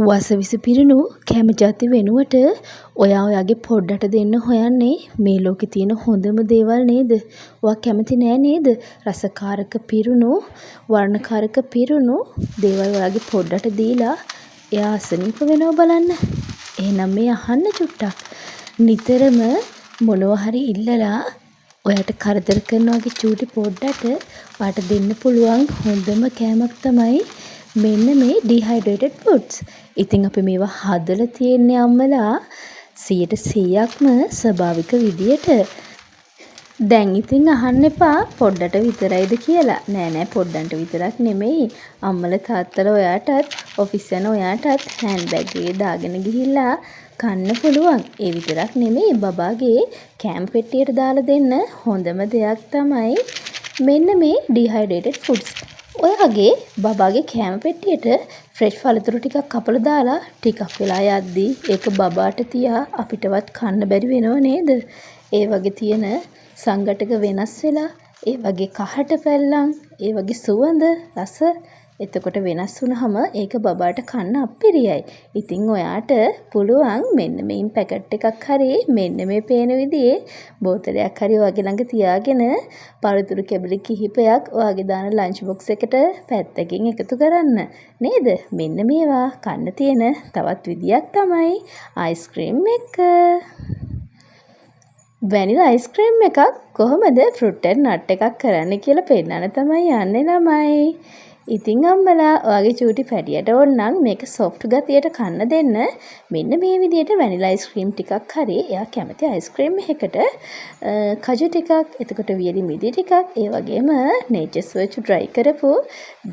වසවිස පිරුණු කැම ජාති වෙනුවට ඔයා ඔයාගේ පොඩ්ඩට දෙන්න හොයන්නේ මේ ලෝකේ තියෙන හොඳම දේවල් නේද? ඔයා කැමති නෑ නේද? රසකාරක පිරුණු, වර්ණකාරක පිරුණු දේවල් ඔයාගේ පොඩ්ඩට දීලා එයා අසනීප වෙනව බලන්න. එහෙනම් මේ අහන්න චුට්ටක්. නිතරම මොනවා හරි ඉල්ලලා ඔයාට කරදර කරන වගේ චූටි පොඩ්ඩට ඔයාට දෙන්න පුළුවන් හොඳම කෑමක් තමයි මෙන්න මේ dehydrated foods. ඉතින් අපි මේවා හදලා තියෙන්නේ අම්මලා 100%ක්ම ස්වභාවික විදියට. දැන් ඉතින් අහන්න එපා පොඩ්ඩට විතරයිද කියලා. නෑ පොඩ්ඩන්ට විතරක් නෙමෙයි. අම්මලා තාත්තලා ඔයාටත් ඔෆිස් යන ඔයාටත් හෑන්ඩ් බෑග් එකේ දාගෙන ගිහිල්ලා කන්න පුළුවන්. ඒ විතරක් නෙමෙයි බබාගේ කෑම පෙට්ටියට දාලා දෙන්න හොඳම දෙයක් තමයි මෙන්න මේ dehydrated foods. ඔයාගේ බබාගේ කෑම පෙට්ටියට ෆ්‍රෙෂ් පළතුරු ටිකක් කපලා දාලා ටිකක් වෙලා යද්දී ඒක බබාට තියා අපිටවත් කන්න බැරි වෙනව නේද? ඒ වගේ තියෙන සංඝටක වෙනස් වෙලා ඒ වගේ කහට පැල්ලම් ඒ වගේ සුවඳ රස එතකොට වෙනස් වුනහම ඒක බබාට කන්න අප්පිරියයි. ඉතින් ඔයාට පුළුවන් මෙන්න මේන් පැකට් එකක් හරි මෙන්න මේ පේන විදිහේ බෝතලයක් හරි ඔයාගේ ළඟ තියාගෙන පළතුරු කැබලි කිහිපයක් ඔයාගේ දාන ලන්ච් බොක්ස් එකට පැත්තකින් එකතු කරන්න. නේද? මෙන්න මේවා කන්න තියෙන තවත් විදියක් තමයි අයිස්ක්‍රීම් එක. වැනිලා අයිස්ක්‍රීම් එකක් කොහොමද ෆෘට් ඇන්ඩ් නට් එකක් කරන්න කියලා පෙන්නන්න තමයි යන්නේ ළමයි. ඉතින් අම්මලා ඔයාගේ චූටි පැටියට ඕනනම් මේක සොෆ්ට් ගතියට කන්න දෙන්න මෙන්න මේ විදිහට වැනිලා අයිස්ක්‍රීම් ටිකක් හරි එයා කැමති අයිස්ක්‍රීම් එකකට කජු ටිකක් එතකොට වියලි මිදි ටිකක් ඒ වගේම නේචර්ස් වර්ච් ඩ්‍රයි කරපු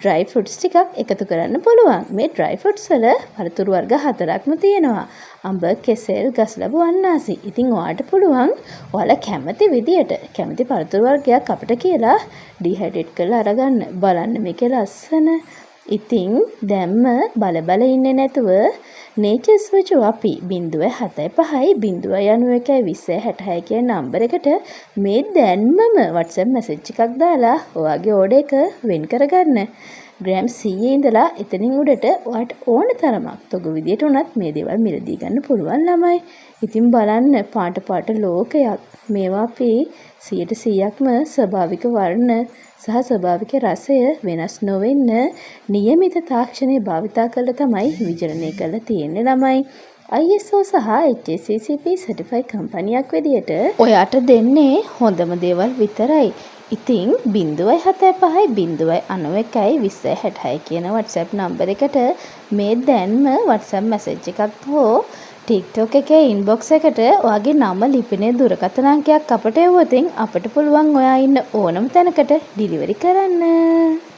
ඩ්‍රයි ෆෘට්ස් ටිකක් එකතු කරන්න පුළුවන්. මේ ඩ්‍රයි ෆෘට්ස් වල පළතුරු වර්ග 4ක්ම තියෙනවා. අඹ, කෙසෙල්, ගස්ලබු, අන්නාසි. ඉතින් ඔයාට පුළුවන් ඔයාලා කැමති විදියට කැමති පළතුරු වර්ගයක් අපිට කියලා ඩිහයිඩ්‍රේට් කරලා අරගන්න. බලන්න මේකේ ලස්සන. ඉතින් දැම්ම බල ඉන්නේ නැතුව නේචර්ස් වච අපි 075 091 2066 කියන නම්බර එකට මේ දැන්මම WhatsApp message එකක් දාලා ඔයාගේ ඕඩර් එක වෙන් කරගන්න. ග්‍රෑම් 100 ඉඳලා එතනින් උඩට ඔයාට ඕන තරමක් තොග විදියට උනත් මේ දේවල් මිලදී ගන්න පුළුවන් ළමයි. ඉතින් බලන්න පාට ලෝකයක්. මේවා අපි 100%ක්ම ස්වභාවික වර්ණ සහ ස්වභාවික රසය වෙනස් නොවෙන්න නියමිත තාක්ෂණය භාවිතා කරලා තමයි විජනනය කරලා තියෙන්නේ ළමයි. ISO සහ HACCP certified කම්පැනියක් විදියට ඔයාට දෙන්නේ හොඳම දේවල් විතරයි. ඉතින් 075 091 2066 කියන WhatsApp නම්බර එකට මේ දැන්ම WhatsApp message එකක් හෝ TikTok එකේ inbox එකට ඔයාගේ නම ලිපිනේ දුරකථන අංකයක් අපට එවුවොත් අපට පුළුවන් ඔයා ඉන්න ඕනම තැනකට delivery කරන්න.